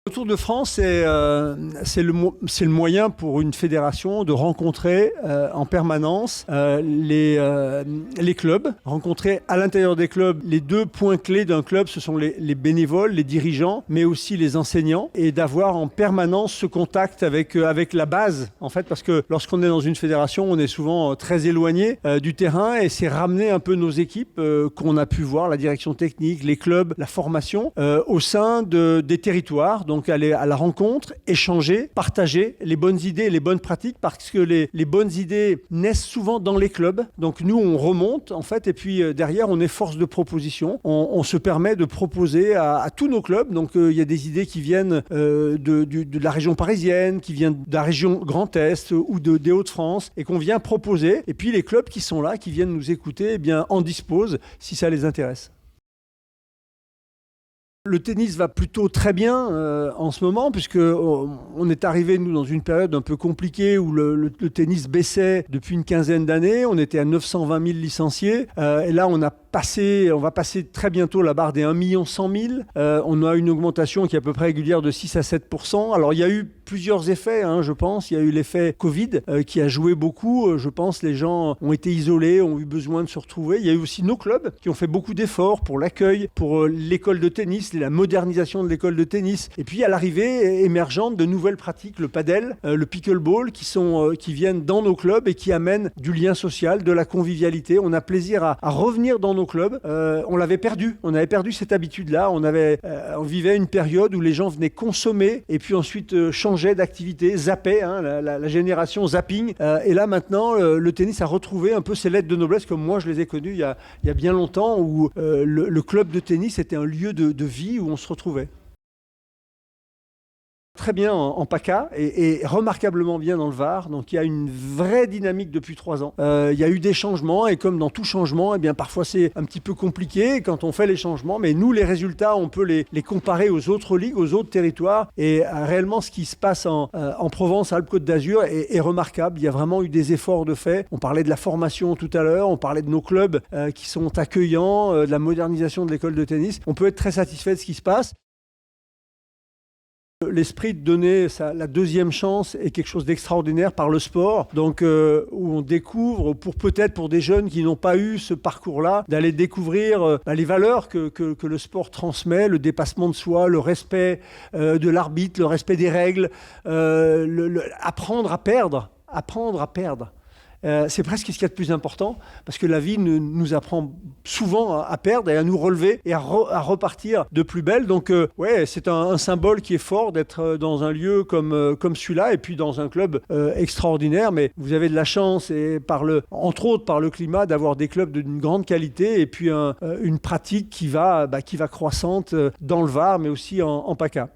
Le Tour de France, c'est le moyen pour une fédération de rencontrer en permanence les clubs, rencontrer à l'intérieur des clubs. Les deux points clés d'un club, ce sont les bénévoles, les dirigeants, mais aussi les enseignants, et d'avoir en permanence ce contact avec la base, en fait, parce que lorsqu'on est dans une fédération, on est souvent très éloigné du terrain, et c'est ramener un peu nos équipes qu'on a pu voir, la direction technique, les clubs, la formation, au sein des territoires. Donc aller à la rencontre, échanger, partager les bonnes idées, les bonnes pratiques, parce que les bonnes idées naissent souvent dans les clubs. Donc nous, on remonte en fait, et puis derrière, on est force de proposition. On se permet de proposer à tous nos clubs. Donc il y a des idées qui viennent de la région parisienne, qui viennent de la région Grand Est ou des Hauts-de-France, et qu'on vient proposer. Et puis les clubs qui sont là, qui viennent nous écouter, eh bien, en disposent si ça les intéresse. Le tennis va plutôt très bien en ce moment, puisque on est arrivé, nous, dans une période un peu compliquée où le tennis baissait depuis une quinzaine d'années. On était à 920 000 licenciés. Et là, on va passer très bientôt la barre des 1 100 000. On a une augmentation qui est à peu près régulière de 6 à 7%. Alors, il y a eu plusieurs effets, je pense. Il y a eu l'effet Covid qui a joué beaucoup. Je pense les gens ont été isolés, ont eu besoin de se retrouver. Il y a eu aussi nos clubs qui ont fait beaucoup d'efforts pour l'accueil, pour l'école de tennis, la modernisation de l'école de tennis. Et puis, à l'arrivée émergente de nouvelles pratiques, le padel, le pickleball, qui viennent dans nos clubs et qui amènent du lien social, de la convivialité. On a plaisir à revenir dans nos clubs. On l'avait perdu. On avait perdu cette habitude-là. On vivait une période où les gens venaient consommer et puis ensuite changeaient d'activité, zappaient, la génération zapping. Et là, maintenant, le tennis a retrouvé un peu ses lettres de noblesse, comme moi, je les ai connues il y a bien longtemps, où le club de tennis était un lieu de vie où on se retrouvait. Très bien en PACA et remarquablement bien dans le Var. Donc il y a une vraie dynamique depuis 3 ans. Il y a eu des changements, et comme dans tout changement, eh bien, parfois c'est un petit peu compliqué quand on fait les changements, mais nous, les résultats, on peut les comparer aux autres ligues, aux autres territoires, et réellement ce qui se passe en Provence, Alpes-Côte d'Azur est remarquable. Il y a vraiment eu des efforts de fait. On parlait de la formation tout à l'heure, on parlait de nos clubs qui sont accueillants, de la modernisation de l'école de tennis. On peut être très satisfait de ce qui se passe. L'esprit de donner la deuxième chance est quelque chose d'extraordinaire par le sport, donc où on découvre, peut-être pour des jeunes qui n'ont pas eu ce parcours-là, d'aller découvrir les valeurs que le sport transmet, le dépassement de soi, le respect de l'arbitre, le respect des règles, apprendre à perdre. C'est presque ce qu'il y a de plus important, parce que la vie nous apprend souvent à perdre et à nous relever et à repartir de plus belle. Donc c'est un symbole qui est fort d'être dans un lieu comme celui-là, et puis dans un club extraordinaire. Mais vous avez de la chance, et entre autres par le climat, d'avoir des clubs d'une grande qualité, et puis une pratique qui va croissante dans le Var, mais aussi en PACA.